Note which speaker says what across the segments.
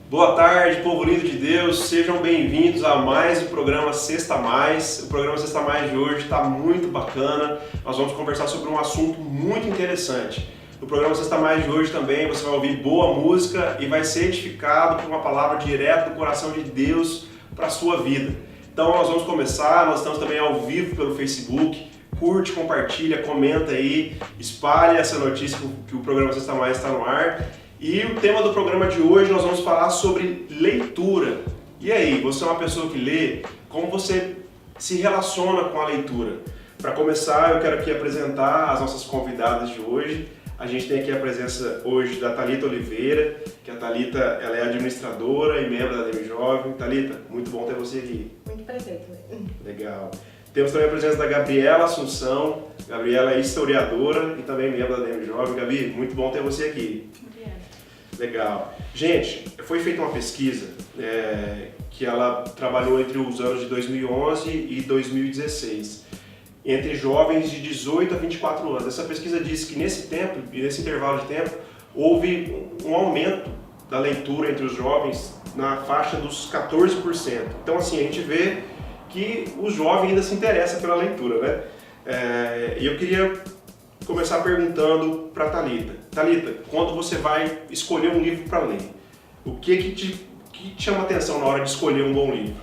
Speaker 1: Boa tarde, povo lindo de Deus, sejam bem-vindos a mais um programa Sexta Mais. O programa Sexta Mais de hoje está muito bacana, nós vamos conversar sobre um assunto muito interessante. No programa Sexta Mais de hoje também você vai ouvir boa música e vai ser edificado por uma palavra direta do coração de Deus para a sua vida. Então nós vamos começar, nós estamos também ao vivo pelo Facebook, curte, compartilha, comenta aí, espalhe essa notícia que o programa Sexta Mais está no ar. E o tema do programa de hoje nós vamos falar sobre leitura. E aí, você é uma pessoa que lê? Como você se relaciona com a leitura? Para começar, eu quero aqui apresentar as nossas convidadas de hoje. A gente tem aqui a presença hoje da Thalita Oliveira, que a Thalita ela é administradora e membro da ADM Jovem. Thalita, muito bom ter você aqui.
Speaker 2: Muito prazer também.
Speaker 1: Legal. Temos também a presença da Gabriela Assunção. Gabriela é historiadora e também membro da ADM Jovem. Gabi, muito bom ter você aqui. Legal. Gente, foi feita uma pesquisa que ela trabalhou entre os anos de 2011 e 2016, entre jovens de 18 a 24 anos. Essa pesquisa diz que nesse tempo, e nesse intervalo de tempo, houve um aumento da leitura entre os jovens na faixa dos 14%. Então, assim, a gente vê que o jovem ainda se interessa pela leitura, né? E eu queria começar perguntando para Thalita. Thalita, quando você vai escolher um livro para ler, o que te chama a atenção na hora de escolher um bom livro?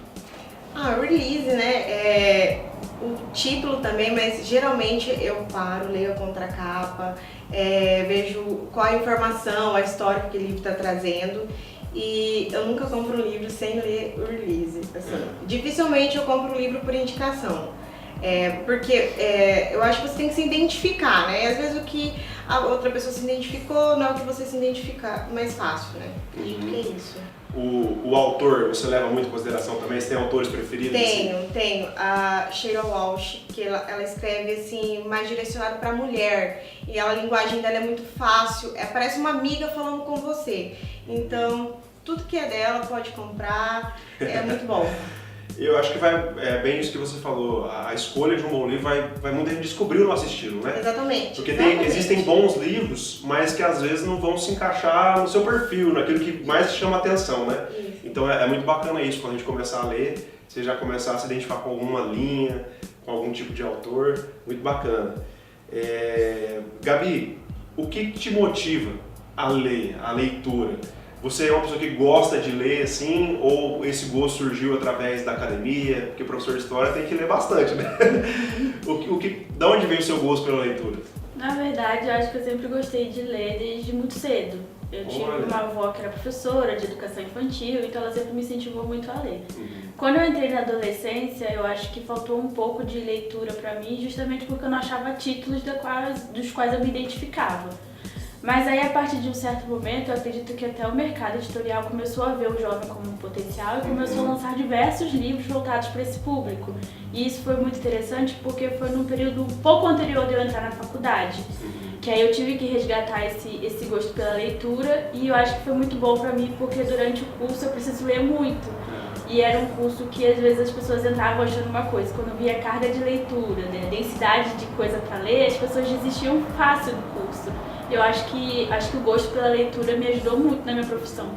Speaker 2: Release, né? O título também, mas geralmente eu paro, leio a contracapa, vejo qual a informação, a história que o livro está trazendo. E eu nunca compro um livro sem ler o release. Assim, dificilmente eu compro um livro por indicação. Porque eu acho que você tem que se identificar, né? E às vezes o que a outra pessoa se identificou não é o que você se identifica mais fácil, né? Acho que é isso.
Speaker 1: O autor, você leva muito em consideração também? Você tem autores preferidos?
Speaker 2: Tenho. A Sheila Walsh, que ela escreve assim, mais direcionado para mulher. E a linguagem dela é muito fácil, parece uma amiga falando com você. Então, tudo que é dela pode comprar, é muito bom.
Speaker 1: Eu acho que bem isso que você falou, a escolha de um bom livro vai muito a gente descobrir o nosso estilo, né?
Speaker 2: Exatamente.
Speaker 1: Porque existem bons livros, mas que às vezes não vão se encaixar no seu perfil, naquilo que mais te chama a atenção, né?
Speaker 2: Isso.
Speaker 1: Então é muito bacana isso, quando a gente começar a ler, você já começar a se identificar com alguma linha, com algum tipo de autor, muito bacana. Gabi, o que te motiva a ler, a leitura? Você é uma pessoa que gosta de ler, assim, ou esse gosto surgiu através da academia? Porque o professor de história tem que ler bastante, né? Da onde veio o seu gosto pela leitura?
Speaker 3: Na verdade, eu acho que eu sempre gostei de ler desde muito cedo. Eu tive uma avó que era professora de educação infantil, então ela sempre me incentivou muito a ler. Quando eu entrei na adolescência, eu acho que faltou um pouco de leitura pra mim, justamente porque eu não achava títulos dos quais eu me identificava. Mas aí, a partir de um certo momento, eu acredito que até o mercado editorial começou a ver o jovem como um potencial e começou a lançar diversos livros voltados para esse público. E isso foi muito interessante porque foi num período pouco anterior de eu entrar na faculdade, que aí eu tive que resgatar esse gosto pela leitura, e eu acho que foi muito bom para mim porque durante o curso eu preciso ler muito. E era um curso que às vezes as pessoas entravam achando uma coisa, quando via carga de leitura, né, densidade de coisa para ler, as pessoas desistiam fácil do curso. Eu acho que o gosto pela leitura me ajudou muito na minha profissão.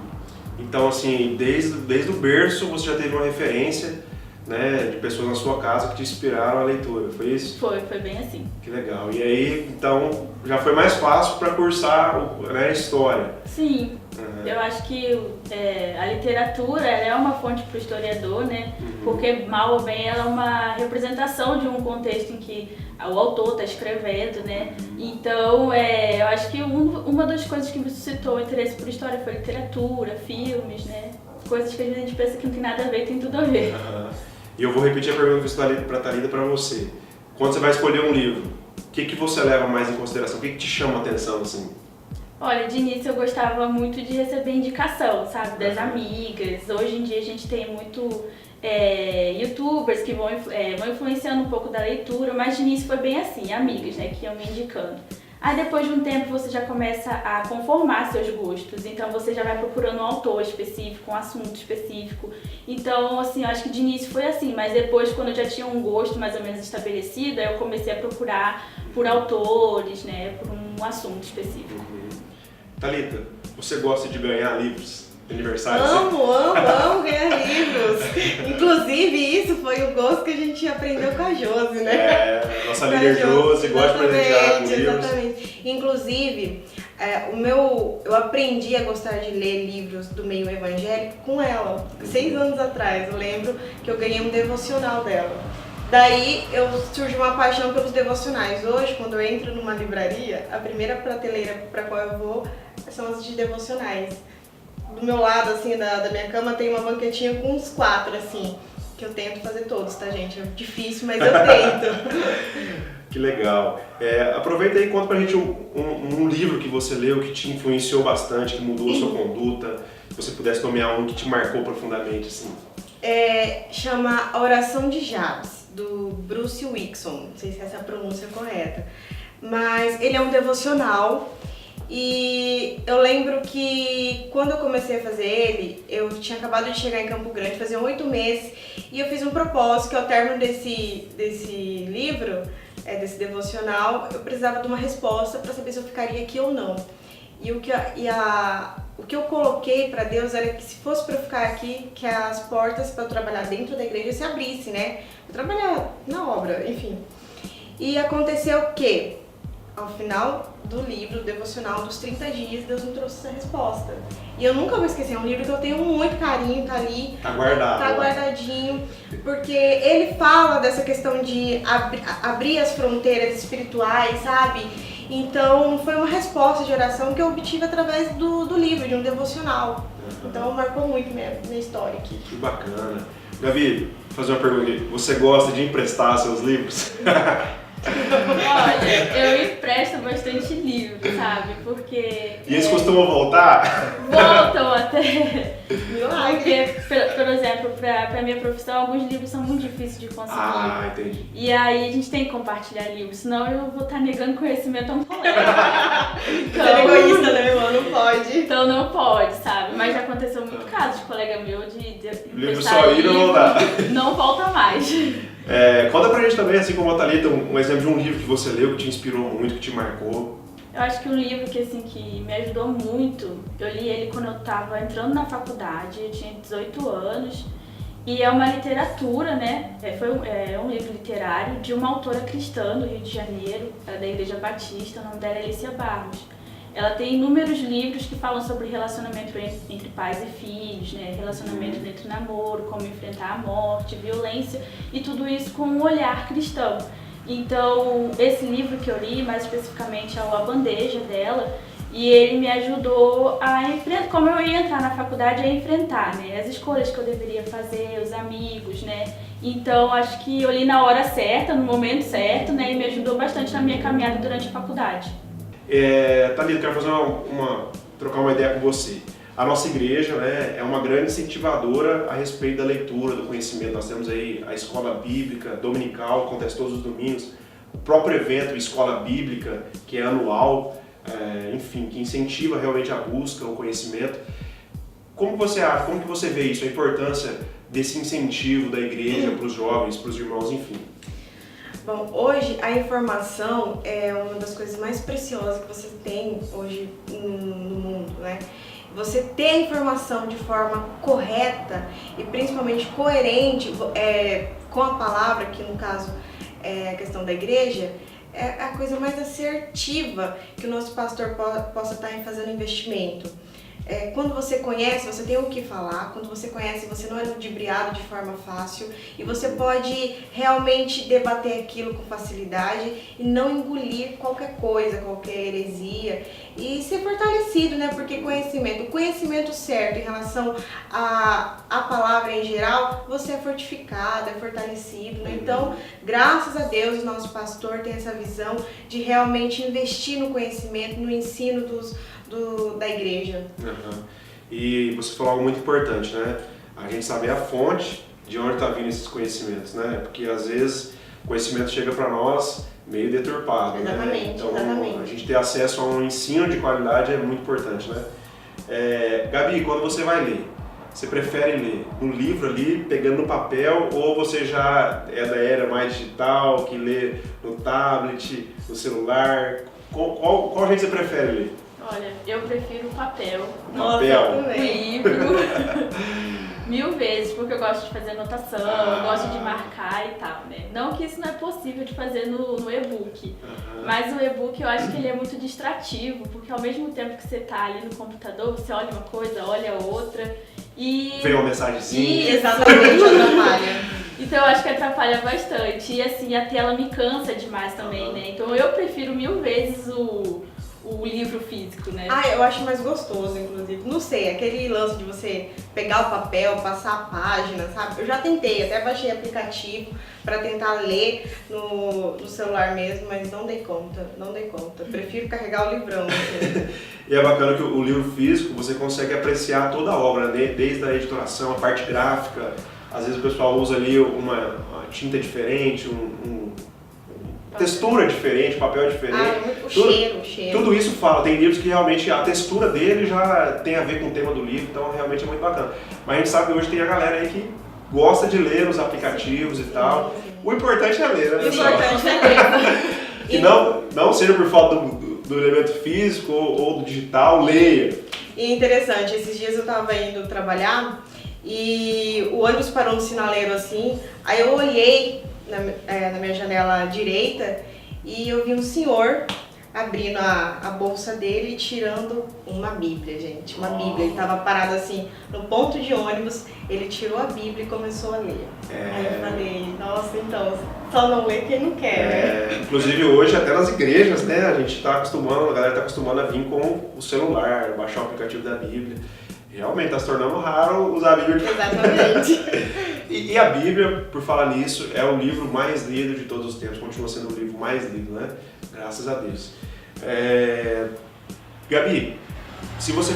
Speaker 1: Então, assim, desde o berço você já teve uma referência, né, de pessoas na sua casa que te inspiraram a leitura, foi isso?
Speaker 3: Foi bem assim.
Speaker 1: Que legal. E aí, então, já foi mais fácil para cursar, né, história?
Speaker 3: Sim. Eu acho que a literatura ela é uma fonte para o historiador, né? Porque, mal ou bem, ela é uma representação de um contexto em que o autor está escrevendo, né? Então, eu acho que uma das coisas que me suscitou o interesse por história foi literatura, filmes, né? Coisas que às vezes a gente pensa que não tem nada a ver e tem tudo a ver.
Speaker 1: E eu vou repetir a pergunta que eu fiz para a Thalita para você. Quando você vai escolher um livro, o que você leva mais em consideração? O que te chama a atenção, assim?
Speaker 3: Olha, de início eu gostava muito de receber indicação, sabe, das amigas. Hoje em dia a gente tem muito youtubers que vão influenciando um pouco da leitura, mas de início foi bem assim, amigas, né, que iam me indicando. Aí depois de um tempo você já começa a conformar seus gostos, então você já vai procurando um autor específico, um assunto específico. Então, assim, eu acho que de início foi assim, mas depois, quando eu já tinha um gosto mais ou menos estabelecido, aí eu comecei a procurar por autores, né, por um assunto específico.
Speaker 1: Thalita, você gosta de ganhar livros? aniversário?
Speaker 2: Amo ganhar livros. Inclusive, isso foi o gosto que a gente aprendeu com a Josi, né?
Speaker 1: Nossa líder Josi gosta de presentear com livros.
Speaker 2: Exatamente. Inclusive, eu aprendi a gostar de ler livros do meio evangélico com ela. 6 anos atrás, eu lembro que eu ganhei um devocional dela. Daí surgiu uma paixão pelos devocionais. Hoje, quando eu entro numa livraria, a primeira prateleira para qual eu vou são as de devocionais. Do meu lado, assim, da minha cama, tem uma banquetinha com uns 4, assim, que eu tento fazer todos, tá, gente? É difícil, mas eu tento.
Speaker 1: Que legal. Aproveita aí e conta pra gente um livro que você leu, que te influenciou bastante, que mudou a sua conduta, se você pudesse nomear um que te marcou profundamente, assim.
Speaker 2: Chama A Oração de Jabes, do Bruce Wilkinson, não sei se essa é a pronúncia correta, mas ele é um devocional. E eu lembro que quando eu comecei a fazer ele, eu tinha acabado de chegar em Campo Grande, faziam 8 meses, e eu fiz um propósito que ao término desse livro, desse devocional, eu precisava de uma resposta para saber se eu ficaria aqui ou não. E o que eu coloquei para Deus era que se fosse para eu ficar aqui, que as portas para eu trabalhar dentro da igreja se abrissem, né? Eu trabalhar na obra, enfim. E aconteceu que ao final do livro, devocional dos 30 dias, Deus me trouxe essa resposta. E eu nunca vou esquecer, é um livro que eu tenho muito carinho, tá ali.
Speaker 1: Tá guardado.
Speaker 2: Tá guardadinho, porque ele fala dessa questão de abrir as fronteiras espirituais, sabe? Então, foi uma resposta de oração que eu obtive através do livro, de um devocional. Então, marcou muito minha história aqui.
Speaker 1: Que bacana. Gabi, vou fazer uma pergunta aqui. Você gosta de emprestar seus livros?
Speaker 3: Olha, eu empresto bastante livro, sabe? Porque...
Speaker 1: E eles costumam voltar?
Speaker 3: Voltam até.
Speaker 2: Milagre.
Speaker 3: Porque, por exemplo, pra minha profissão, alguns livros são muito difíceis de conseguir.
Speaker 1: Ah, entendi.
Speaker 3: E aí a gente tem que compartilhar livros, senão eu vou estar negando conhecimento a um colega.
Speaker 2: Você é egoísta, né, irmã? Não pode.
Speaker 3: Então não pode, sabe? Mas já aconteceu muito caso de colega meu de
Speaker 1: livro só ir e não voltar.
Speaker 3: Não volta mais.
Speaker 1: Conta pra gente também, assim como a Thalita, um exemplo de um livro que você leu, que te inspirou muito, que te marcou.
Speaker 3: Eu acho que um livro que me ajudou muito, eu li ele quando eu estava entrando na faculdade, eu tinha 18 anos, e é uma literatura, né? É um livro literário de uma autora cristã do Rio de Janeiro, da Igreja Batista, o nome dela é Alicia Barros. Ela tem inúmeros livros que falam sobre relacionamento entre pais e filhos, né? Relacionamento dentro do namoro, como enfrentar a morte, violência e tudo isso com um olhar cristão. Então, esse livro que eu li, mais especificamente, é A Bandeja dela, e ele me ajudou a enfrentar, como eu ia entrar na faculdade, a enfrentar, né? As escolhas que eu deveria fazer, os amigos, né? Então, acho que eu li na hora certa, no momento certo, né? E me ajudou bastante na minha caminhada durante a faculdade.
Speaker 1: Thalita, quero fazer trocar uma ideia com você. A nossa igreja, né, é uma grande incentivadora a respeito da leitura, do conhecimento. Nós temos aí a escola bíblica dominical, que acontece todos os domingos, o próprio evento Escola Bíblica, que é anual, enfim, que incentiva realmente a busca, o conhecimento. Como você acha, como que você vê isso, a importância desse incentivo da igreja para os jovens, para os irmãos, enfim?
Speaker 2: Bom, hoje a informação é uma das coisas mais preciosas que você tem hoje no mundo, né? Você ter a informação de forma correta e principalmente coerente com a palavra, que no caso é a questão da igreja, é a coisa mais assertiva que o nosso pastor possa estar fazendo investimento. Quando você conhece, você tem o que falar. Quando você conhece, você não é ludibriado de forma fácil e você pode realmente debater aquilo com facilidade e não engolir qualquer coisa, qualquer heresia e ser fortalecido, né? Porque o conhecimento certo em relação à palavra em geral, você é fortificado, é fortalecido, né? Então, graças a Deus, o nosso pastor tem essa visão de realmente investir no conhecimento, no ensino da igreja.
Speaker 1: Uhum. E você falou algo muito importante, né? A gente saber a fonte de onde está vindo esses conhecimentos, né? Porque às vezes o conhecimento chega para nós meio deturpado,
Speaker 2: exatamente,
Speaker 1: né? Então
Speaker 2: exatamente.
Speaker 1: A gente ter acesso a um ensino de qualidade é muito importante, né? Gabi, quando você vai ler, você prefere ler no livro ali, pegando no papel, ou você já é da era mais digital, que lê no tablet, no celular? Qual jeito você prefere ler?
Speaker 3: Olha, eu prefiro o papel.
Speaker 2: Nossa,
Speaker 1: Papel.
Speaker 2: eu
Speaker 3: O
Speaker 2: também.
Speaker 3: livro. 1000 vezes, porque eu gosto de fazer anotação, eu gosto de marcar e tal, né? Não que isso não é possível de fazer no e-book, mas o e-book eu acho que ele é muito distrativo, porque ao mesmo tempo que você tá ali no computador, você olha uma coisa, olha outra e...
Speaker 1: Vem uma mensagenzinha.
Speaker 2: Exatamente, atrapalha.
Speaker 3: Então eu acho que atrapalha bastante e assim, a tela me cansa demais também, né? Então eu prefiro 1000 vezes o livro físico, né?
Speaker 2: Ah, eu acho mais gostoso, inclusive. Não sei, aquele lance de você pegar o papel, passar a página, sabe? Eu já tentei, até baixei aplicativo pra tentar ler no celular mesmo, mas não dei conta, não dei conta. Prefiro carregar o livrão. Assim.
Speaker 1: E é bacana que o livro físico você consegue apreciar toda a obra, né? Desde a editoração, a parte gráfica. Às vezes o pessoal usa ali uma tinta diferente, textura diferente, papel diferente.
Speaker 2: O cheiro.
Speaker 1: Tudo isso fala. Tem livros que realmente a textura dele já tem a ver com o tema do livro, então realmente é muito bacana. Mas a gente sabe que hoje tem a galera aí que gosta de ler nos aplicativos e tal.
Speaker 2: Sim.
Speaker 1: O importante é ler, né,
Speaker 2: O
Speaker 1: pessoal?
Speaker 2: importante é ler.
Speaker 1: Que não seja por falta do elemento físico ou do digital, leia.
Speaker 2: E é interessante, esses dias eu tava indo trabalhar e o ônibus parou no sinaleiro assim, aí eu olhei na minha janela direita e eu vi um senhor abrindo a bolsa dele e tirando uma Bíblia, gente, uma Bíblia. Ele tava parado assim, no ponto de ônibus, ele tirou a Bíblia e começou a ler. Aí eu falei, nossa, então, só não lê quem não quer, né?
Speaker 1: Inclusive hoje até nas igrejas, né, a gente tá acostumando, a galera tá acostumando a vir com o celular, baixar o aplicativo da Bíblia. Realmente tá se tornando raro usar a Bíblia.
Speaker 2: Exatamente.
Speaker 1: E a Bíblia, por falar nisso, é o livro mais lido de todos os tempos, continua sendo o livro mais lido, né? Graças a Deus. Gabi, se você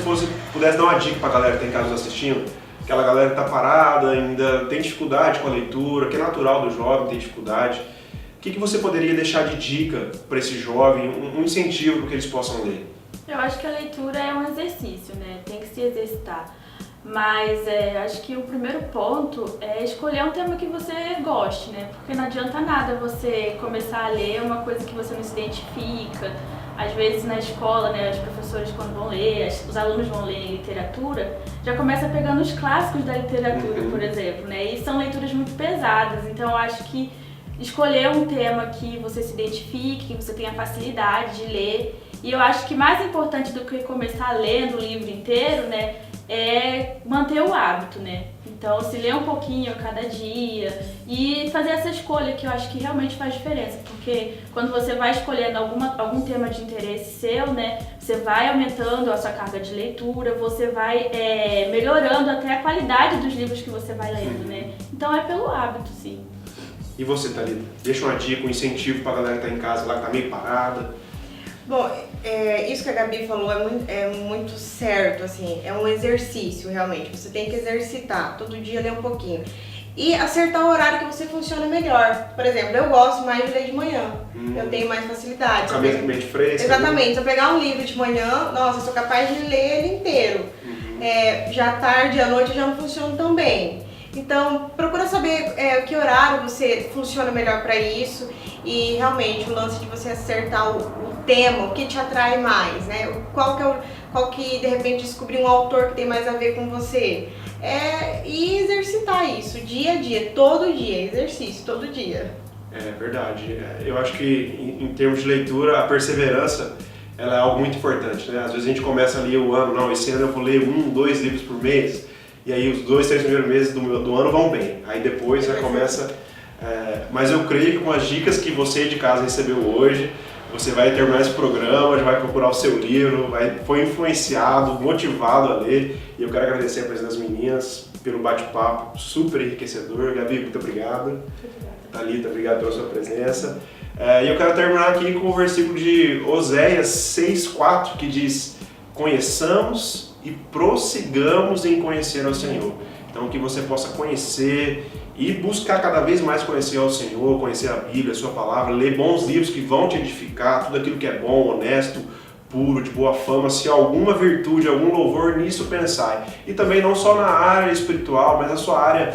Speaker 1: pudesse dar uma dica pra galera que tá em casa nos assistindo, aquela galera que tá parada, ainda tem dificuldade com a leitura, que é natural do jovem ter dificuldade, o que você poderia deixar de dica para esse jovem, um incentivo para que eles possam ler?
Speaker 3: Eu acho que a leitura é um exercício, né? Tem que se exercitar. Mas acho que o primeiro ponto é escolher um tema que você goste, né? Porque não adianta nada você começar a ler uma coisa que você não se identifica. Às vezes na escola, né, os professores quando vão ler, os alunos vão ler literatura, já começa pegando os clássicos da literatura, por exemplo, né? E são leituras muito pesadas, então eu acho que escolher um tema que você se identifique, que você tenha facilidade de ler. E eu acho que mais importante do que começar lendo o livro inteiro, né, é manter o hábito, né? Então, se ler um pouquinho a cada dia e fazer essa escolha que eu acho que realmente faz diferença, porque quando você vai escolhendo algum tema de interesse seu, né, você vai aumentando a sua carga de leitura, você vai melhorando até a qualidade dos livros que você vai lendo, né? Então é pelo hábito, sim.
Speaker 1: E você, Thalita? Deixa uma dica, um incentivo pra galera que tá em casa lá, que tá meio parada.
Speaker 2: Bom, isso que a Gabi falou é muito certo, assim, é um exercício realmente, você tem que exercitar, todo dia ler um pouquinho. E acertar o horário que você funciona melhor. Por exemplo, eu gosto mais de ler de manhã, eu tenho mais facilidade.
Speaker 1: Com a mente fresca.
Speaker 2: Exatamente, se eu pegar um livro de manhã, nossa, eu sou capaz de ler ele inteiro. Já à tarde, à noite eu já não funciono tão bem. Então, procura saber que horário você funciona melhor para isso e realmente o lance de você acertar o tema, o que te atrai mais, né? Qual que de repente descobrir um autor que tem mais a ver com você. E exercitar isso dia a dia, todo dia, exercício, todo dia.
Speaker 1: É verdade. Eu acho que em termos de leitura, a perseverança ela é algo muito importante, né? Às vezes a gente começa ali o ano, não, esse ano eu vou ler 1, 2 livros por mês. E aí os 2, 3 primeiros meses do ano vão bem. Aí depois já começa... mas eu creio que com as dicas que você de casa recebeu hoje, você vai terminar esse programa, já vai procurar o seu livro, foi influenciado, motivado a ler. E eu quero agradecer a presença das meninas pelo bate-papo super enriquecedor. Gabi, muito obrigado. Thalita, obrigado pela sua presença. E eu quero terminar aqui com o versículo de Oséias 6,4, que diz: conheçamos e prossigamos em conhecer ao Senhor. Então que você possa conhecer e buscar cada vez mais conhecer ao Senhor, conhecer a Bíblia, a sua palavra, ler bons livros que vão te edificar, tudo aquilo que é bom, honesto, puro, de boa fama, se há alguma virtude, algum louvor, nisso pensai. E também não só na área espiritual, mas na sua área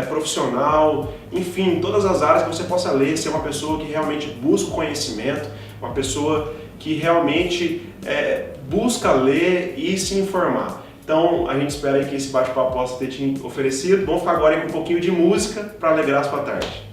Speaker 1: profissional, enfim, todas as áreas que você possa ler, ser uma pessoa que realmente busca o conhecimento, uma pessoa que realmente busca ler e se informar. Então a gente espera aí que esse bate-papo possa ter te oferecido. Vamos ficar agora aí com um pouquinho de música para alegrar a sua tarde.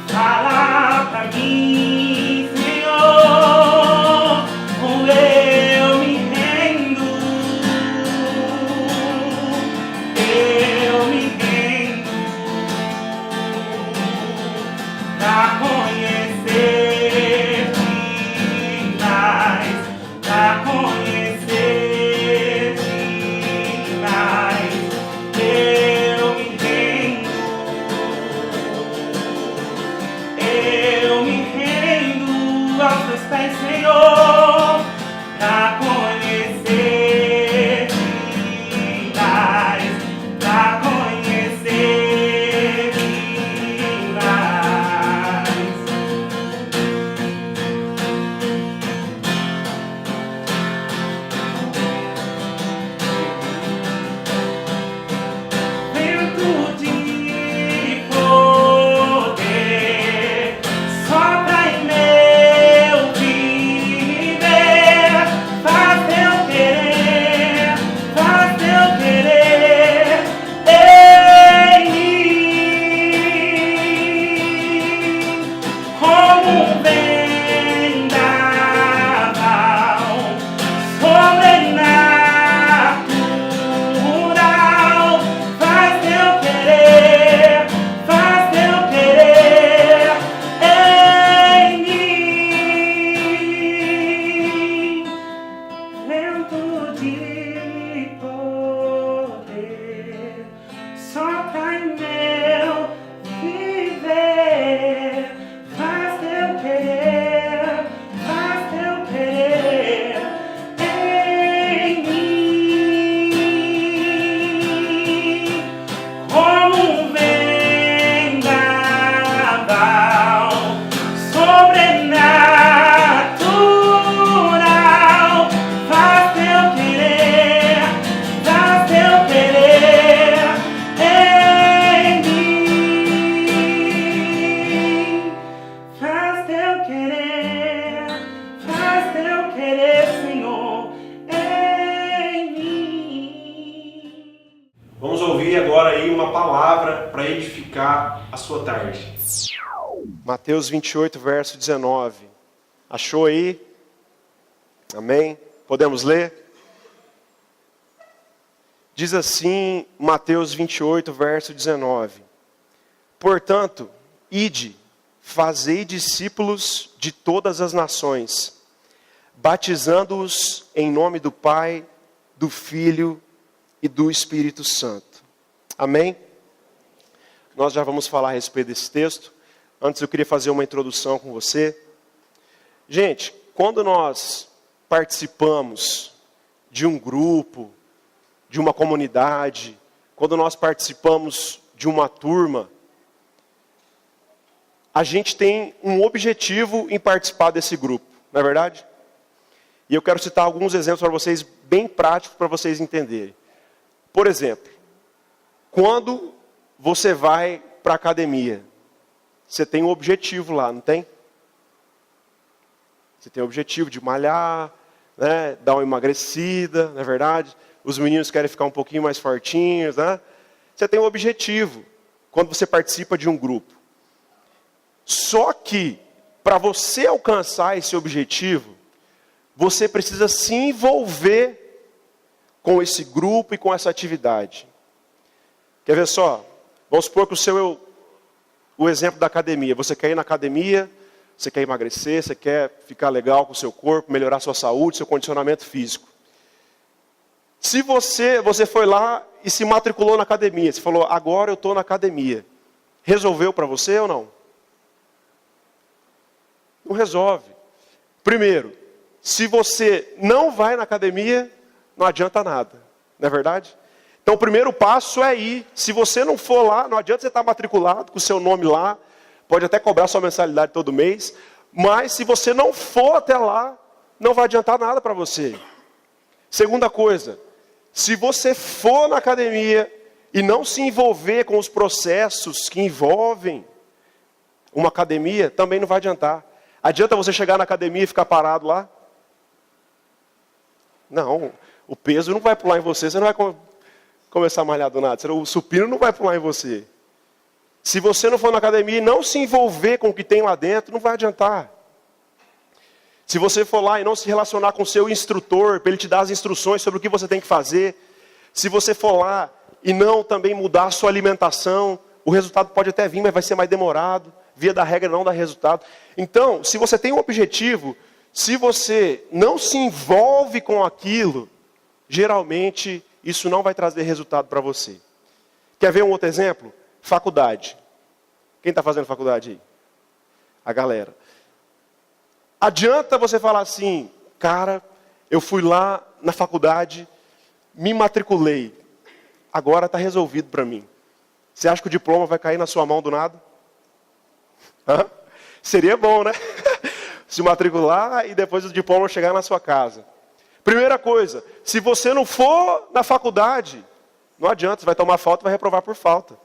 Speaker 4: Fala pra mim, Senhor, eu
Speaker 1: uma palavra para edificar a sua tarde. Mateus 28, verso 19. Achou aí? Amém? Podemos ler? Diz assim, Mateus 28, verso 19. Portanto, ide, fazei discípulos de todas as nações, batizando-os em nome do Pai, do Filho e do Espírito Santo. Amém? Nós já vamos falar a respeito desse texto. Antes eu queria fazer uma introdução com você. Gente, quando nós participamos de um grupo, de uma comunidade, quando nós participamos de uma turma, a gente tem um objetivo em participar desse grupo, não é verdade? E eu quero citar alguns exemplos para vocês, bem práticos, para vocês entenderem. Por exemplo, quando você vai para a academia, você tem um objetivo lá, não tem? Você tem o objetivo de malhar, né, dar uma emagrecida, não é verdade? Os meninos querem ficar um pouquinho mais fortinhos, né? Você tem um objetivo quando você participa de um grupo. Só que, para você alcançar esse objetivo, você precisa se envolver com esse grupo e com essa atividade. Quer ver só? Vamos supor que o exemplo da academia. Você quer ir na academia, você quer emagrecer, você quer ficar legal com o seu corpo, melhorar sua saúde, seu condicionamento físico. Se você foi lá e se matriculou na academia, você falou, agora eu estou na academia. Resolveu para você ou não? Não resolve. Primeiro, se você não vai na academia, não adianta nada. Não é verdade? Então o primeiro passo é ir. Se você não for lá, não adianta você estar matriculado com o seu nome lá. Pode até cobrar sua mensalidade todo mês. Mas se você não for até lá, não vai adiantar nada para você. Segunda coisa, se você for na academia e não se envolver com os processos que envolvem uma academia, também não vai adiantar. Adianta você chegar na academia e ficar parado lá? Não, o peso não vai pular em você, você não vai começar a malhar do nada, o supino não vai pular em você. Se você não for na academia e não se envolver com o que tem lá dentro, não vai adiantar. Se você for lá e não se relacionar com o seu instrutor, para ele te dar as instruções sobre o que você tem que fazer, se você for lá e não também mudar a sua alimentação, o resultado pode até vir, mas vai ser mais demorado. Via da regra não dá resultado. Então, se você tem um objetivo, se você não se envolve com aquilo, geralmente isso não vai trazer resultado para você. Quer ver um outro exemplo? Faculdade. Quem está fazendo faculdade aí? A galera. Adianta você falar assim, cara, eu fui lá na faculdade, me matriculei, agora está resolvido para mim. Você acha que o diploma vai cair na sua mão do nada? Hã? Seria bom, né? Se matricular e depois o diploma chegar na sua casa. Primeira coisa, se você não for na faculdade, não adianta, você vai tomar falta e vai reprovar por falta.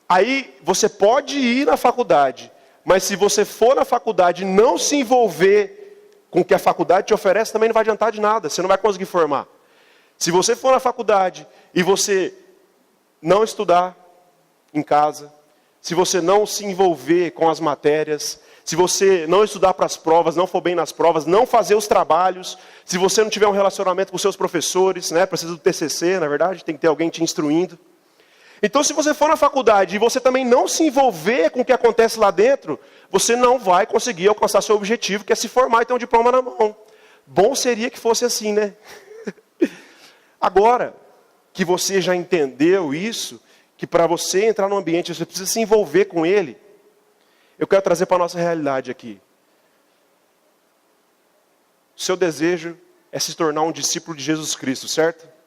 Speaker 1: Aí você pode ir na faculdade, mas se você for na faculdade e não se envolver com o que a faculdade te oferece, também não vai adiantar de nada, você não vai conseguir formar. Se você for na faculdade e você não estudar em casa, se você não se envolver com as matérias, se você não estudar para as provas, não for bem nas provas, não fazer os trabalhos, se você não tiver um relacionamento com seus professores, né, precisa do TCC, na verdade, tem que ter alguém te instruindo. Então, se você for na faculdade e você também não se envolver com o que acontece lá dentro, você não vai conseguir alcançar seu objetivo, que é se formar e ter um diploma na mão. Bom seria que fosse assim, né? Agora que você já entendeu isso, que para você entrar no ambiente, você precisa se envolver com ele, eu quero trazer para a nossa realidade aqui. O seu desejo é se tornar um discípulo de Jesus Cristo, certo?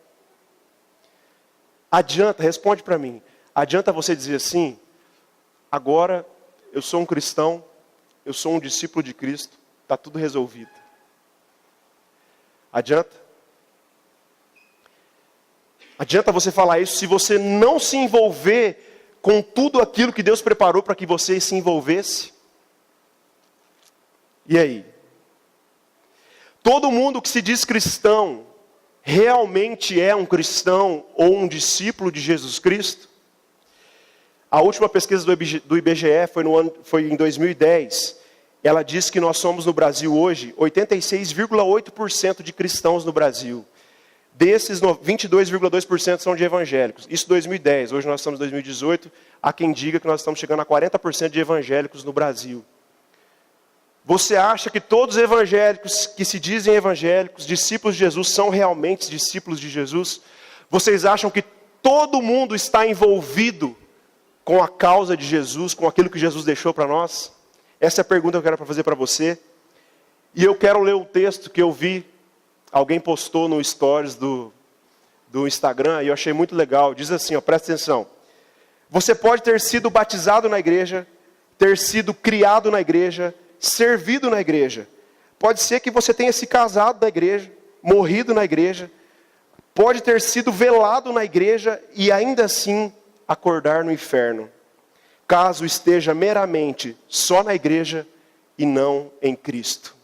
Speaker 1: Adianta, responde para mim, adianta você dizer assim, agora eu sou um cristão, eu sou um discípulo de Cristo, está tudo resolvido. Adianta? Adianta você falar isso se você não se envolver com tudo aquilo que Deus preparou para que você se envolvesse? E aí? Todo mundo que se diz cristão, realmente é um cristão ou um discípulo de Jesus Cristo? A última pesquisa do IBGE foi em 2010. Ela diz que nós somos no Brasil hoje 86,8% de cristãos no Brasil. Desses, 22,2% são de evangélicos. Isso em 2010. Hoje nós estamos em 2018. Há quem diga que nós estamos chegando a 40% de evangélicos no Brasil. Você acha que todos os evangélicos que se dizem evangélicos, discípulos de Jesus, são realmente discípulos de Jesus? Vocês acham que todo mundo está envolvido com a causa de Jesus, com aquilo que Jesus deixou para nós? Essa é a pergunta que eu quero fazer para você. E eu quero ler um texto que eu vi, alguém postou no stories do Instagram, e eu achei muito legal. Diz assim, presta atenção. Você pode ter sido batizado na igreja, ter sido criado na igreja, servido na igreja. Pode ser que você tenha se casado na igreja, morrido na igreja. Pode ter sido velado na igreja e ainda assim acordar no inferno, caso esteja meramente só na igreja e não em Cristo.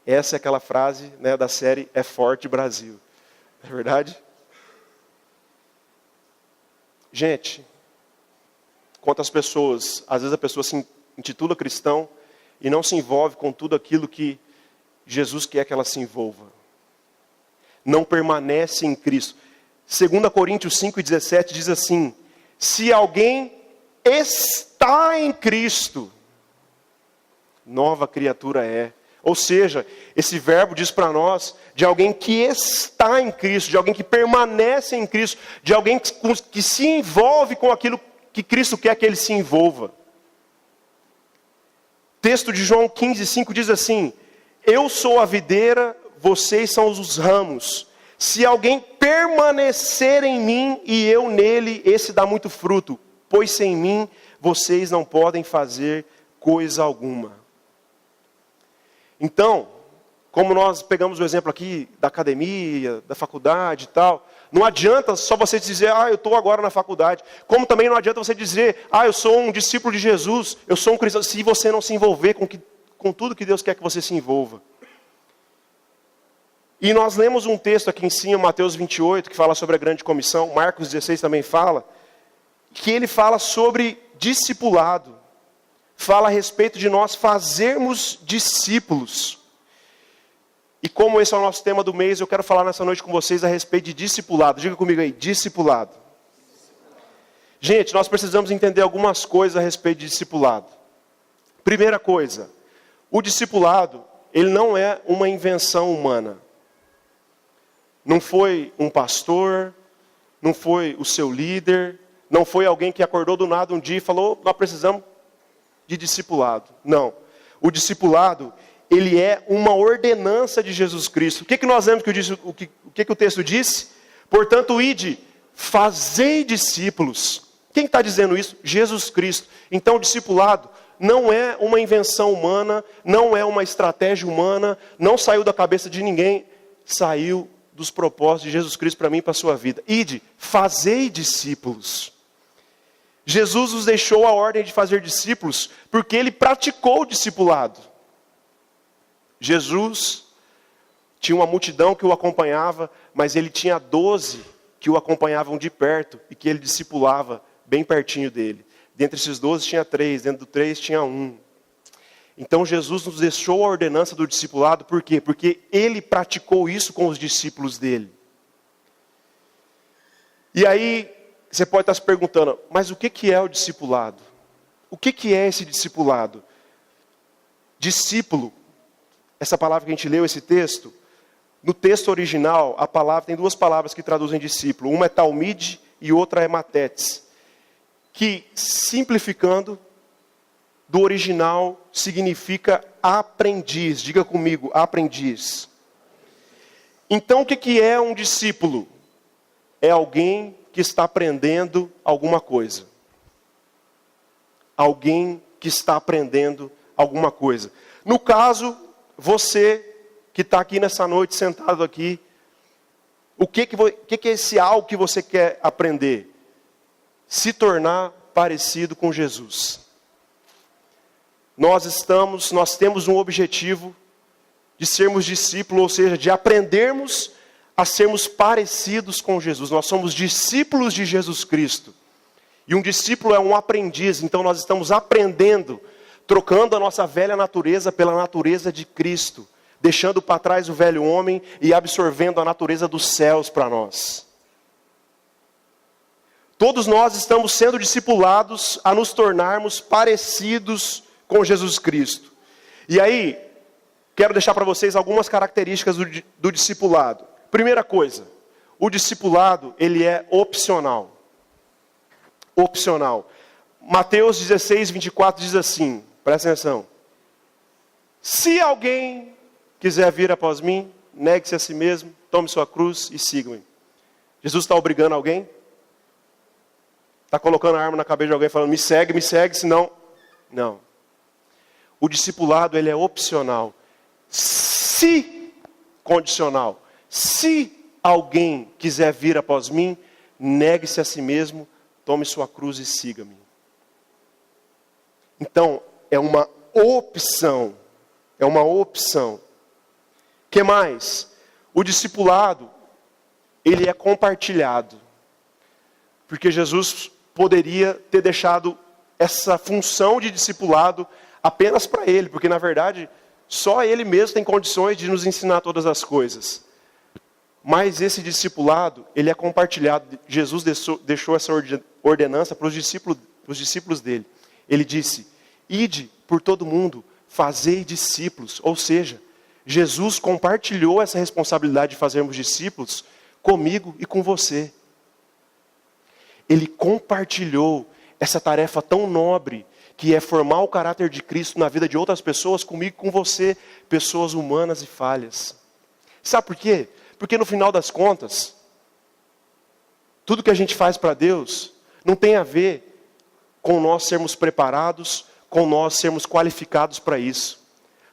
Speaker 1: Essa é aquela frase, né, da série É Forte Brasil. Não é verdade? Gente, quantas pessoas, às vezes a pessoa se intitula cristão e não se envolve com tudo aquilo que Jesus quer que ela se envolva. Não permanece em Cristo. 2 Coríntios 5,17 diz assim: se alguém está em Cristo, nova criatura é. Ou seja, esse verbo diz para nós de alguém que está em Cristo, de alguém que permanece em Cristo, de alguém que se envolve com aquilo que Cristo quer que ele se envolva. Texto de João 15,5 diz assim: eu sou a videira, vocês são os ramos. Se alguém permanecer em mim e eu nele, esse dá muito fruto, pois sem mim vocês não podem fazer coisa alguma. Então, como nós pegamos o exemplo aqui da academia, da faculdade e tal, não adianta só você dizer, eu estou agora na faculdade. Como também não adianta você dizer, eu sou um discípulo de Jesus, eu sou um cristão, se você não se envolver com tudo que Deus quer que você se envolva. E nós lemos um texto aqui em cima, Mateus 28, que fala sobre a grande comissão, Marcos 16 também fala, que ele fala sobre discipulado, fala a respeito de nós fazermos discípulos. E como esse é o nosso tema do mês, eu quero falar nessa noite com vocês a respeito de discipulado. Diga comigo aí, discipulado. Gente, nós precisamos entender algumas coisas a respeito de discipulado. Primeira coisa, o discipulado, ele não é uma invenção humana. Não foi um pastor, não foi o seu líder, não foi alguém que acordou do nada um dia e falou, nós precisamos de discipulado. Não. O discipulado, ele é uma ordenança de Jesus Cristo. O que nós vemos que o texto disse? Portanto, ide, fazei discípulos. Quem está dizendo isso? Jesus Cristo. Então, o discipulado não é uma invenção humana, não é uma estratégia humana, não saiu da cabeça de ninguém, saiu dos propósitos de Jesus Cristo para mim e para a sua vida. Ide, fazei discípulos. Jesus nos deixou a ordem de fazer discípulos porque ele praticou o discipulado. Jesus tinha uma multidão que o acompanhava, mas ele tinha 12 que o acompanhavam de perto e que ele discipulava bem pertinho dele. Dentre esses 12 tinha 3, dentro do 3 tinha 1. Então Jesus nos deixou a ordenança do discipulado, por quê? Porque ele praticou isso com os discípulos dele. E aí, você pode estar se perguntando, mas o que é o discipulado? O que é esse discipulado? Discípulo, essa palavra que a gente leu, esse texto, no texto original, a palavra tem 2 palavras que traduzem discípulo. Uma é talmide e outra é matetes. Que, simplificando, do original significa aprendiz. Diga comigo, aprendiz. Então, o que é um discípulo? É alguém que está aprendendo alguma coisa. Alguém que está aprendendo alguma coisa. No caso, você que está aqui nessa noite, sentado aqui, o que é esse algo que você quer aprender? Se tornar parecido com Jesus. Nós temos um objetivo de sermos discípulos, ou seja, de aprendermos a sermos parecidos com Jesus. Nós somos discípulos de Jesus Cristo. E um discípulo é um aprendiz, então nós estamos aprendendo, trocando a nossa velha natureza pela natureza de Cristo, deixando para trás o velho homem e absorvendo a natureza dos céus para nós. Todos nós estamos sendo discipulados a nos tornarmos parecidos com Jesus Cristo. E aí, quero deixar para vocês algumas características do discipulado. Primeira coisa, o discipulado, ele é opcional. Opcional. Mateus 16, 24 diz assim, presta atenção. Se alguém quiser vir após mim, negue-se a si mesmo, tome sua cruz e siga-me. Jesus está obrigando alguém? Está colocando a arma na cabeça de alguém falando, me segue, senão... Não. O discipulado, ele é opcional. Se, condicional, se alguém quiser vir após mim, negue-se a si mesmo, tome sua cruz e siga-me. Então, é uma opção. É uma opção. O que mais? O discipulado, ele é compartilhado. Porque Jesus poderia ter deixado essa função de discipulado apenas para ele, porque na verdade só ele mesmo tem condições de nos ensinar todas as coisas. Mas esse discipulado, ele é compartilhado. Jesus deixou essa ordenança para os discípulos dele. Ele disse, ide por todo mundo, fazei discípulos. Ou seja, Jesus compartilhou essa responsabilidade de fazermos discípulos comigo e com você. Ele compartilhou essa tarefa tão nobre, que é formar o caráter de Cristo na vida de outras pessoas, comigo e com você, pessoas humanas e falhas. Sabe por quê? Porque no final das contas, tudo que a gente faz para Deus, não tem a ver com nós sermos preparados, com nós sermos qualificados para isso.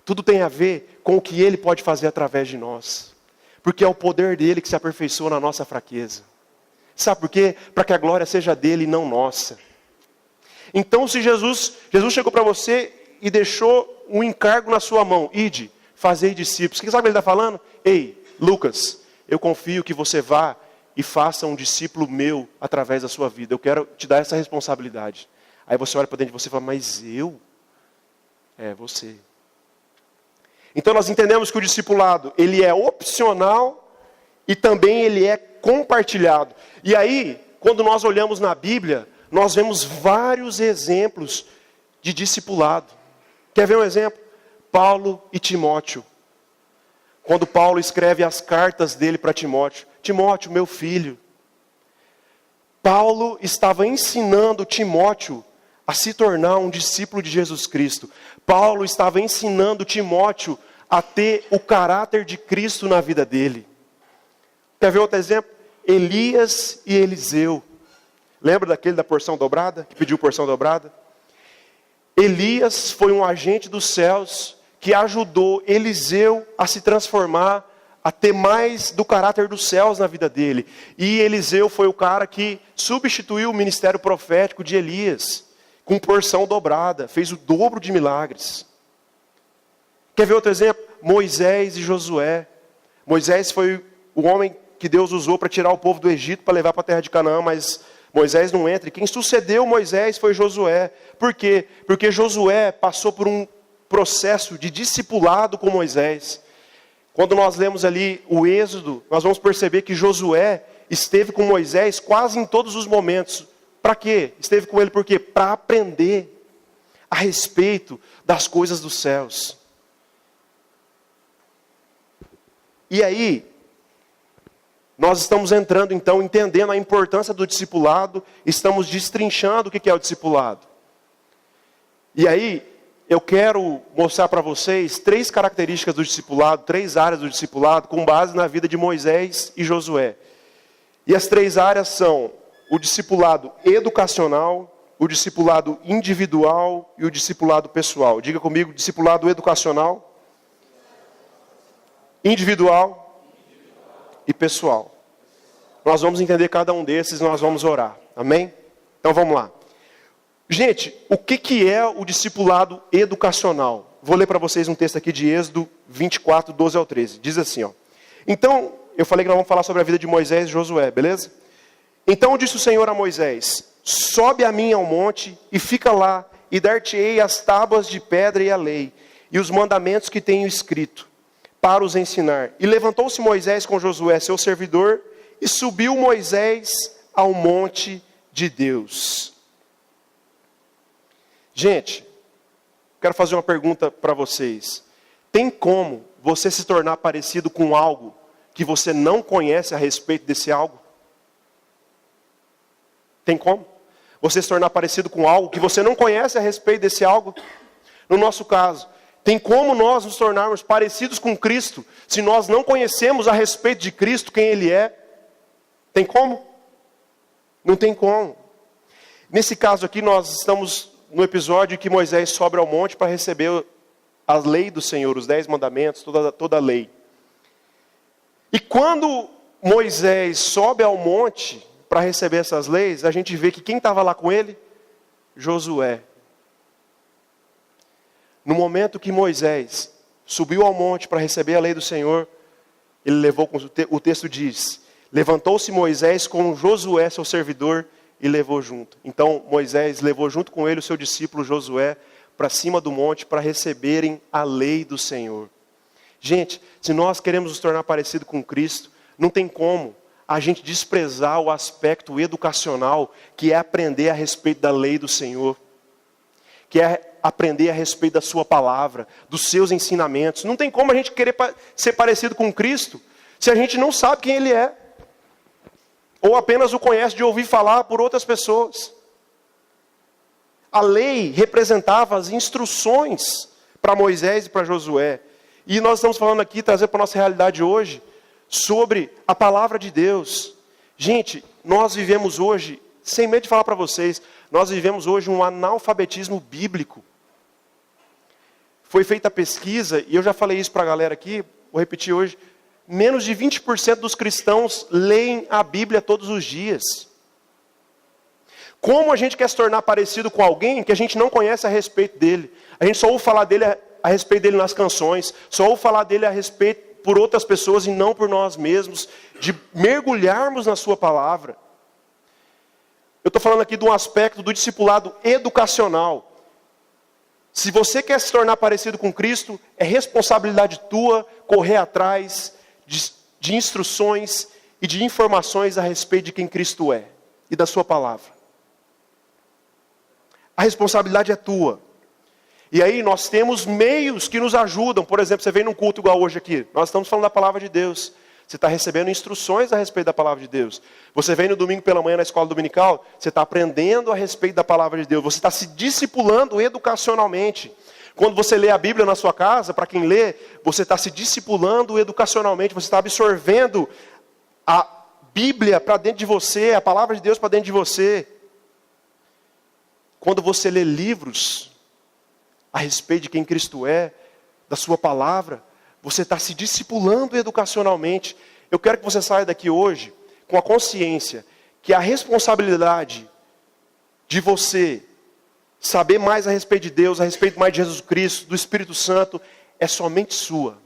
Speaker 1: Tudo tem a ver com o que Ele pode fazer através de nós. Porque é o poder dEle que se aperfeiçoa na nossa fraqueza. Sabe por quê? Para que a glória seja dele e não nossa. Então, se Jesus chegou para você e deixou um encargo na sua mão, ide, fazei discípulos. Quem sabe o que ele está falando? Ei, Lucas, eu confio que você vá e faça um discípulo meu através da sua vida. Eu quero te dar essa responsabilidade. Aí você olha para dentro de você e fala, mas eu? É, você. Então nós entendemos que o discipulado, ele é opcional e também ele é compartilhado. E aí, quando nós olhamos na Bíblia, nós vemos vários exemplos de discipulado. Quer ver um exemplo? Paulo e Timóteo. Quando Paulo escreve as cartas dele para Timóteo. Timóteo, meu filho. Paulo estava ensinando Timóteo a se tornar um discípulo de Jesus Cristo. Paulo estava ensinando Timóteo a ter o caráter de Cristo na vida dele. Quer ver outro exemplo? Elias e Eliseu. Lembra daquele da porção dobrada? Que pediu porção dobrada? Elias foi um agente dos céus que ajudou Eliseu a se transformar, a ter mais do caráter dos céus na vida dele. E Eliseu foi o cara que substituiu o ministério profético de Elias, com porção dobrada, fez o dobro de milagres. Quer ver outro exemplo? Moisés e Josué. Moisés foi o homem que Deus usou para tirar o povo do Egito, para levar para a terra de Canaã, mas Moisés não entra. E quem sucedeu Moisés foi Josué. Por quê? Porque Josué passou por um processo de discipulado com Moisés. Quando nós lemos ali o Êxodo, nós vamos perceber que Josué esteve com Moisés quase em todos os momentos. Para quê? Esteve com ele por quê? Para aprender a respeito das coisas dos céus. E aí, nós estamos entrando então, entendendo a importância do discipulado, estamos destrinchando o que é o discipulado. E aí, eu quero mostrar para vocês 3 características do discipulado, 3 áreas do discipulado, com base na vida de Moisés e Josué. E as 3 áreas são o discipulado educacional, o discipulado individual e o discipulado pessoal. Diga comigo, discipulado educacional, individual e pessoal. Nós vamos entender cada um desses e nós vamos orar. Amém? Então vamos lá. Gente, o que é o discipulado educacional? Vou ler para vocês um texto aqui de Êxodo 24, 12 ao 13. Diz assim, ó. Então eu falei que nós vamos falar sobre a vida de Moisés e Josué, beleza? Então disse o Senhor a Moisés: sobe a mim ao monte e fica lá, e dar-te-ei as tábuas de pedra e a lei, e os mandamentos que tenho escrito, para os ensinar. E levantou-se Moisés com Josué, seu servidor, e subiu Moisés ao monte de Deus. Gente, quero fazer uma pergunta para vocês. Tem como você se tornar parecido com algo que você não conhece a respeito desse algo? Tem como? Você se tornar parecido com algo que você não conhece a respeito desse algo? No nosso caso, tem como nós nos tornarmos parecidos com Cristo se nós não conhecemos a respeito de Cristo, quem Ele é? Tem como? Não tem como. Nesse caso aqui, nós estamos no episódio que Moisés sobe ao monte para receber a lei do Senhor, os 10 mandamentos, toda a lei. E quando Moisés sobe ao monte para receber essas leis, a gente vê que quem estava lá com ele? Josué. No momento que Moisés subiu ao monte para receber a lei do Senhor, ele levou, o texto diz, levantou-se Moisés com Josué, seu servidor, e levou junto. Então Moisés levou junto com ele o seu discípulo Josué para cima do monte para receberem a lei do Senhor. Gente, se nós queremos nos tornar parecido com Cristo, não tem como a gente desprezar o aspecto educacional, que é aprender a respeito da lei do Senhor, que é aprender a respeito da sua palavra, dos seus ensinamentos. Não tem como a gente querer ser parecido com Cristo, se a gente não sabe quem Ele é, ou apenas o conhece de ouvir falar por outras pessoas. A lei representava as instruções para Moisés e para Josué. E nós estamos falando aqui, trazer para a nossa realidade hoje, sobre a palavra de Deus. Gente, nós vivemos hoje, sem medo de falar para vocês, nós vivemos hoje um analfabetismo bíblico. Foi feita a pesquisa, e eu já falei isso para a galera aqui, vou repetir hoje, menos de 20% dos cristãos leem a Bíblia todos os dias. Como a gente quer se tornar parecido com alguém que a gente não conhece a respeito dele? A gente só ouve falar dele a respeito dele nas canções, só ouve falar dele a respeito por outras pessoas e não por nós mesmos, de mergulharmos na sua palavra. Eu estou falando aqui de um aspecto do discipulado educacional. Se você quer se tornar parecido com Cristo, é responsabilidade tua correr atrás de instruções e de informações a respeito de quem Cristo é e da sua palavra. A responsabilidade é tua. E aí nós temos meios que nos ajudam. Por exemplo, você vem num culto igual hoje aqui. Nós estamos falando da palavra de Deus. Você está recebendo instruções a respeito da palavra de Deus. Você vem no domingo pela manhã na escola dominical. Você está aprendendo a respeito da palavra de Deus. Você está se discipulando educacionalmente. Quando você lê a Bíblia na sua casa, para quem lê, você está se discipulando educacionalmente. Você está absorvendo a Bíblia para dentro de você, a palavra de Deus para dentro de você. Quando você lê livros a respeito de quem Cristo é, da sua palavra, você está se discipulando educacionalmente. Eu quero que você saia daqui hoje com a consciência que a responsabilidade de você saber mais a respeito de Deus, a respeito mais de Jesus Cristo, do Espírito Santo, é somente sua.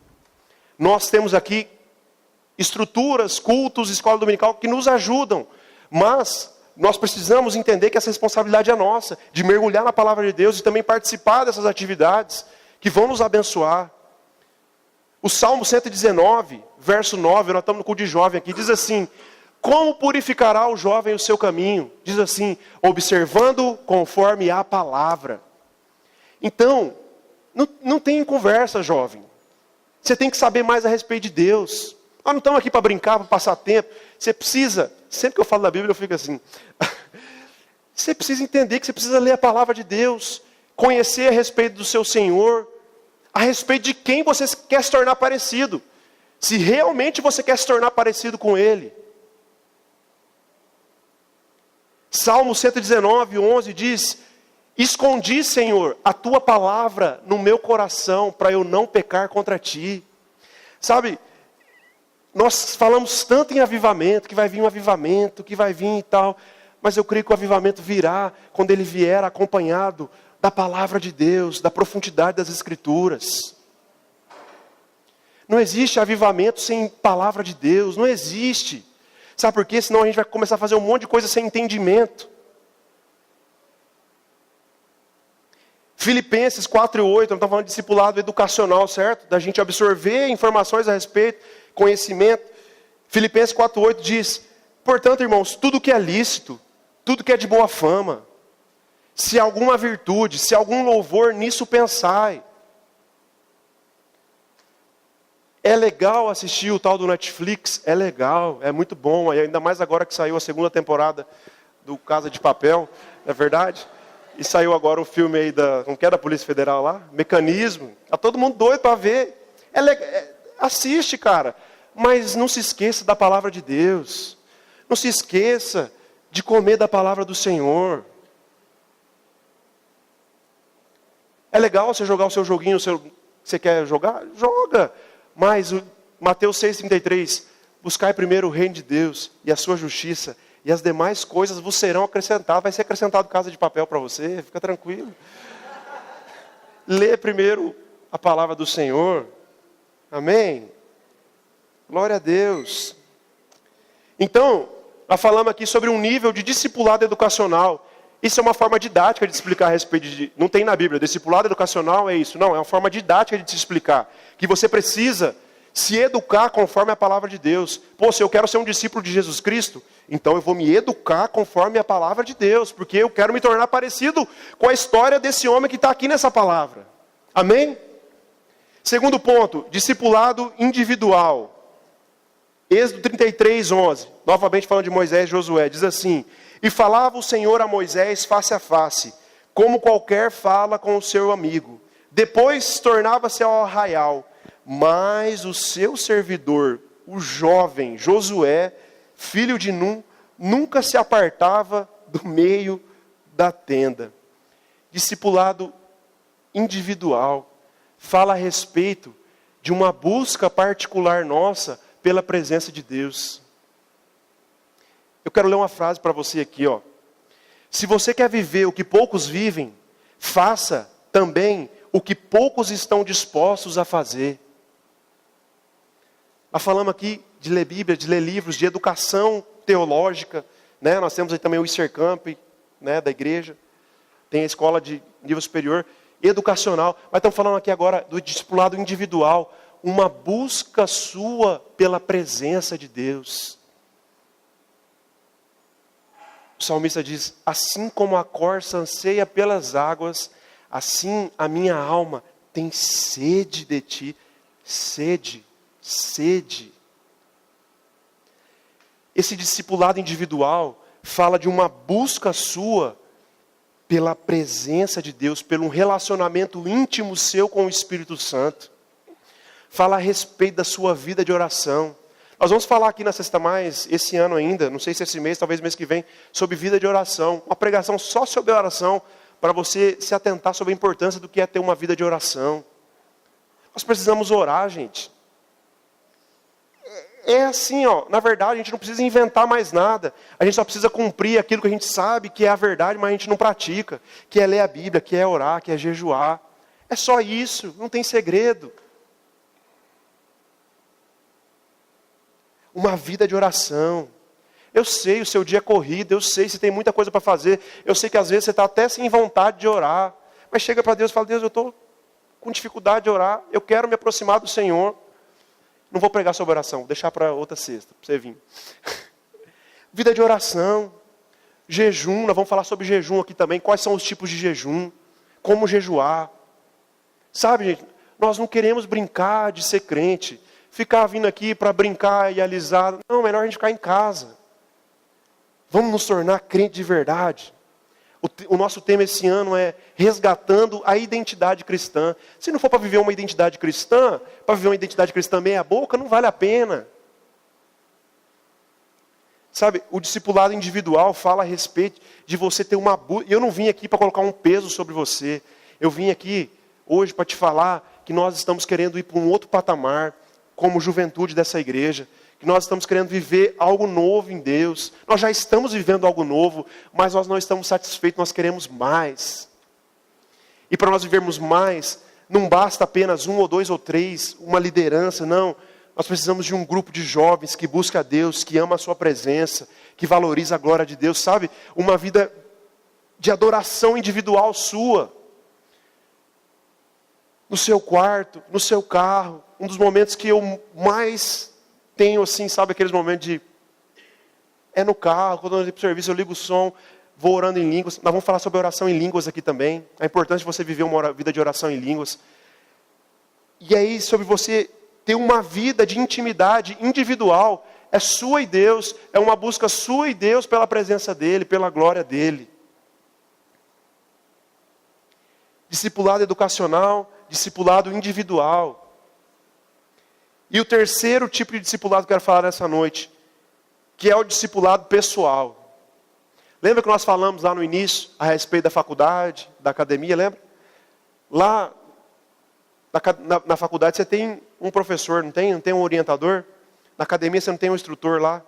Speaker 1: Nós temos aqui estruturas, cultos, escola dominical que nos ajudam, mas nós precisamos entender que essa responsabilidade é nossa, de mergulhar na palavra de Deus e também participar dessas atividades que vão nos abençoar. O Salmo 119, verso 9, nós estamos no culto de jovem aqui, diz assim: como purificará o jovem o seu caminho? Diz assim, observando conforme a palavra. Então, não tem conversa, jovem. Você tem que saber mais a respeito de Deus. Nós não estamos aqui para brincar, para passar tempo. Você precisa, sempre que eu falo da Bíblia eu fico assim, você precisa entender que você precisa ler a palavra de Deus, conhecer a respeito do seu Senhor, a respeito de quem você quer se tornar parecido. Se realmente você quer se tornar parecido com Ele. Salmo 119, 11 diz: escondi, Senhor, a Tua palavra no meu coração, para eu não pecar contra Ti. Sabe, nós falamos tanto em avivamento, que vai vir um avivamento, que vai vir e tal, mas eu creio que o avivamento virá quando ele vier acompanhado da palavra de Deus, da profundidade das Escrituras. Não existe avivamento sem palavra de Deus. Não existe. Sabe por quê? Senão a gente vai começar a fazer um monte de coisa sem entendimento. Filipenses 4:8, nós estamos falando de discipulado educacional, certo? Da gente absorver informações a respeito, conhecimento. Filipenses 4:8 diz: portanto, irmãos, tudo que é lícito, tudo que é de boa fama, se alguma virtude, se algum louvor, nisso pensai. É legal assistir o tal do Netflix, é legal, é muito bom, ainda mais agora que saiu a segunda temporada do Casa de Papel, não é verdade? E saiu agora o filme aí como que é da Polícia Federal lá? Mecanismo. Tá todo mundo doido para ver. Assiste, cara. Mas não se esqueça da palavra de Deus. Não se esqueça de comer da palavra do Senhor. É legal você jogar o seu joguinho, você quer jogar? Joga. Mas Mateus 6,33, buscai primeiro o reino de Deus e a sua justiça, e as demais coisas vos serão acrescentadas. Vai ser acrescentado Casa de Papel para você, fica tranquilo. Lê primeiro a palavra do Senhor. Amém? Glória a Deus. Então, nós falamos aqui sobre um nível de discipulado educacional. Isso é uma forma didática de explicar a respeito de... Não tem na Bíblia, discipulado educacional é isso. Não, é uma forma didática de se explicar. Que você precisa se educar conforme a palavra de Deus. Pô, se eu quero ser um discípulo de Jesus Cristo, então eu vou me educar conforme a palavra de Deus. Porque eu quero me tornar parecido com a história desse homem que está aqui nessa palavra. Amém? Segundo ponto, discipulado individual. Êxodo 33:11, novamente falando de Moisés e Josué, diz assim: e falava o Senhor a Moisés face a face, como qualquer fala com o seu amigo. Depois tornava-se ao arraial, mas o seu servidor, o jovem Josué, filho de Num, nunca se apartava do meio da tenda. Discipulado individual fala a respeito de uma busca particular nossa pela presença de Deus. Eu quero ler uma frase para você aqui, ó. Se você quer viver o que poucos vivem, faça também o que poucos estão dispostos a fazer. Nós falamos aqui de ler Bíblia, de ler livros, de educação teológica, né? Nós temos aí também o ICERCamp, né, da igreja. Tem a escola de nível superior, educacional. Mas estamos falando aqui agora do discipulado individual. Uma busca sua pela presença de Deus. O salmista diz: assim como a corça anseia pelas águas, assim a minha alma tem sede de ti. Sede, sede. Esse discipulado individual fala de uma busca sua pela presença de Deus, pelo relacionamento íntimo seu com o Espírito Santo. Fala a respeito da sua vida de oração. Nós vamos falar aqui na Sexta Mais, esse ano ainda, não sei se esse mês, talvez mês que vem, sobre vida de oração. Uma pregação só sobre oração, para você se atentar sobre a importância do que é ter uma vida de oração. Nós precisamos orar, gente. É assim, ó, na verdade a gente não precisa inventar mais nada. A gente só precisa cumprir aquilo que a gente sabe que é a verdade, mas a gente não pratica. Que é ler a Bíblia, que é orar, que é jejuar. É só isso, não tem segredo. Uma vida de oração. Eu sei, o seu dia é corrido, eu sei, você tem muita coisa para fazer. Eu sei que às vezes você está até sem vontade de orar. Mas chega para Deus e fala: Deus, eu estou com dificuldade de orar. Eu quero me aproximar do Senhor. Não vou pregar sobre oração, vou deixar para outra sexta, para você vir. Vida de oração. Jejum, nós vamos falar sobre jejum aqui também. Quais são os tipos de jejum? Como jejuar. Sabe, gente, nós não queremos brincar de ser crente. Ficar vindo aqui para brincar e alisar. Não, melhor a gente ficar em casa. Vamos nos tornar crente de verdade. O nosso tema esse ano é resgatando a identidade cristã. Se não for para viver uma identidade cristã, para viver uma identidade cristã meia boca, não vale a pena. Sabe, o discipulado individual fala a respeito de você ter uma... Eu não vim aqui para colocar um peso sobre você. Eu vim aqui hoje para te falar que nós estamos querendo ir para um outro patamar, como juventude dessa igreja, que nós estamos querendo viver algo novo em Deus. Nós já estamos vivendo algo novo, mas nós não estamos satisfeitos, nós queremos mais. E para nós vivermos mais, não basta apenas 1 ou 2 ou 3, uma liderança, não. Nós precisamos de um grupo de jovens que busca a Deus, que ama a sua presença, que valoriza a glória de Deus, sabe? Uma vida de adoração individual sua. No seu quarto, no seu carro. Um dos momentos que eu mais tenho, assim, sabe, aqueles momentos de... É no carro, quando eu ligo para o serviço, eu ligo o som, vou orando em línguas. Nós vamos falar sobre oração em línguas aqui também. É importante você viver uma vida de oração em línguas. E aí, sobre você ter uma vida de intimidade individual, é sua e Deus, é uma busca sua e Deus pela presença dEle, pela glória dEle. Discipulado educacional, discipulado individual. E o terceiro tipo de discipulado que eu quero falar nessa noite, que é o discipulado pessoal. Lembra que nós falamos lá no início a respeito da faculdade, da academia, lembra? Lá na faculdade você tem um professor, não tem um orientador? Na academia você não tem um instrutor lá?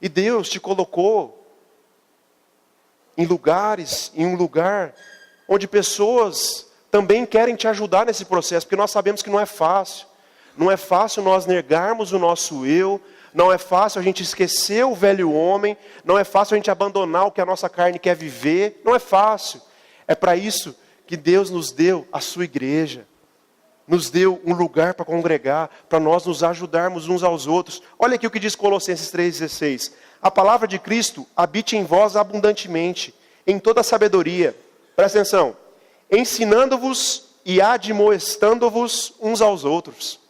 Speaker 1: E Deus te colocou em um lugar onde pessoas também querem te ajudar nesse processo, porque nós sabemos que não é fácil. Não é fácil nós negarmos o nosso eu, não é fácil a gente esquecer o velho homem, não é fácil a gente abandonar o que a nossa carne quer viver, não é fácil. É para isso que Deus nos deu a sua igreja, nos deu um lugar para congregar, para nós nos ajudarmos uns aos outros. Olha aqui o que diz Colossenses 3,16. A palavra de Cristo habite em vós abundantemente, em toda sabedoria. Presta atenção. Ensinando-vos e admoestando-vos uns aos outros.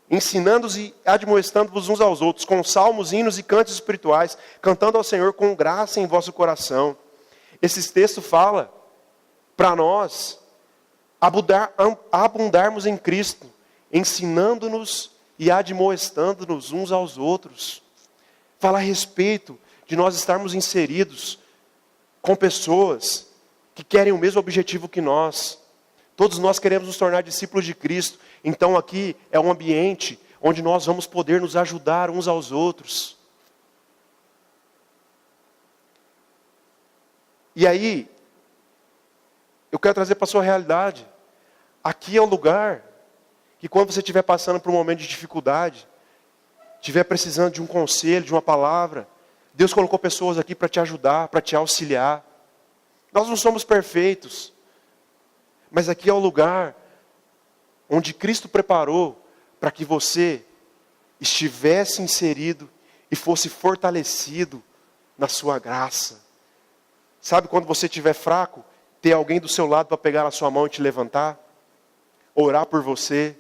Speaker 1: Ensinando-vos e admoestando-vos uns aos outros, com salmos, hinos e cantos espirituais, cantando ao Senhor com graça em vosso coração. Esse texto fala para nós abundarmos em Cristo, ensinando-nos e admoestando-nos uns aos outros. Fala a respeito de nós estarmos inseridos com pessoas que querem o mesmo objetivo que nós. Todos nós queremos nos tornar discípulos de Cristo. Então aqui é um ambiente onde nós vamos poder nos ajudar uns aos outros. E aí, eu quero trazer para a sua realidade. Aqui é o lugar que quando você estiver passando por um momento de dificuldade, estiver precisando de um conselho, de uma palavra, Deus colocou pessoas aqui para te ajudar, para te auxiliar. Nós não somos perfeitos, mas aqui é o lugar onde Cristo preparou para que você estivesse inserido e fosse fortalecido na sua graça. Sabe quando você estiver fraco, ter alguém do seu lado para pegar na sua mão e te levantar? Orar por você.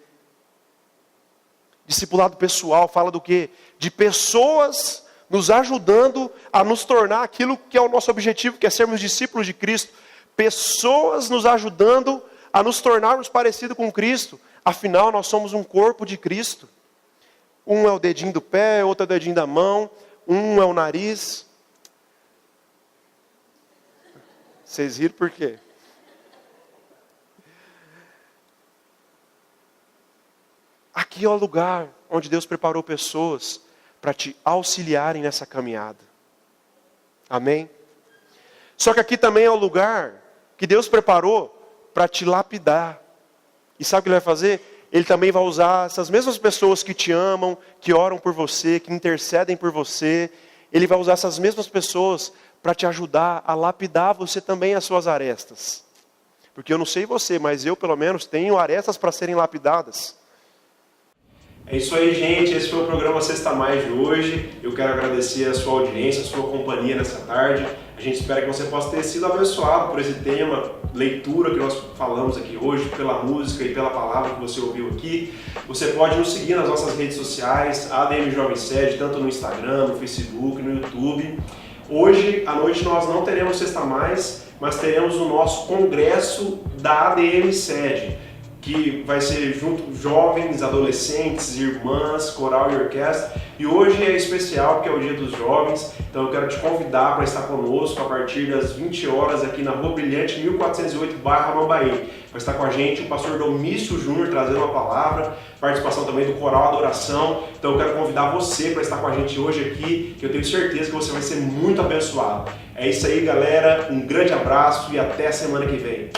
Speaker 1: Discipulado pessoal fala do quê? De pessoas nos ajudando a nos tornar aquilo que é o nosso objetivo, que é sermos discípulos de Cristo. Pessoas nos ajudando a nos tornarmos parecidos com Cristo. Afinal, nós somos um corpo de Cristo. Um é o dedinho do pé, outro é o dedinho da mão, um é o nariz. Vocês riram por quê? Aqui é o lugar onde Deus preparou pessoas para te auxiliarem nessa caminhada. Amém? Só que aqui também é o lugar que Deus preparou para te lapidar. E sabe o que Ele vai fazer? Ele também vai usar essas mesmas pessoas que te amam, que oram por você, que intercedem por você. Ele vai usar essas mesmas pessoas para te ajudar a lapidar você também as suas arestas. Porque eu não sei você, mas eu pelo menos tenho arestas para serem lapidadas. É isso aí, gente. Esse foi o programa Sexta Mais de hoje. Eu quero agradecer a sua audiência, a sua companhia nessa tarde. A gente espera que você possa ter sido abençoado por esse tema, leitura que nós falamos aqui hoje, pela música e pela palavra que você ouviu aqui. Você pode nos seguir nas nossas redes sociais, ADM Jovem Sede, tanto no Instagram, no Facebook, no YouTube. Hoje à noite nós não teremos Sexta Mais, mas teremos o nosso congresso da ADM Sede, que vai ser junto jovens, adolescentes, irmãs, coral e orquestra. E hoje é especial porque é o Dia dos Jovens, então eu quero te convidar para estar conosco a partir das 20 horas aqui na Rua Brilhante, 1408, bairro Mambaí. Vai estar com a gente o pastor Domício Júnior trazendo uma palavra, participação também do coral Adoração. Então eu quero convidar você para estar com a gente hoje aqui, que eu tenho certeza que você vai ser muito abençoado. É isso aí, galera, um grande abraço e até a semana que vem.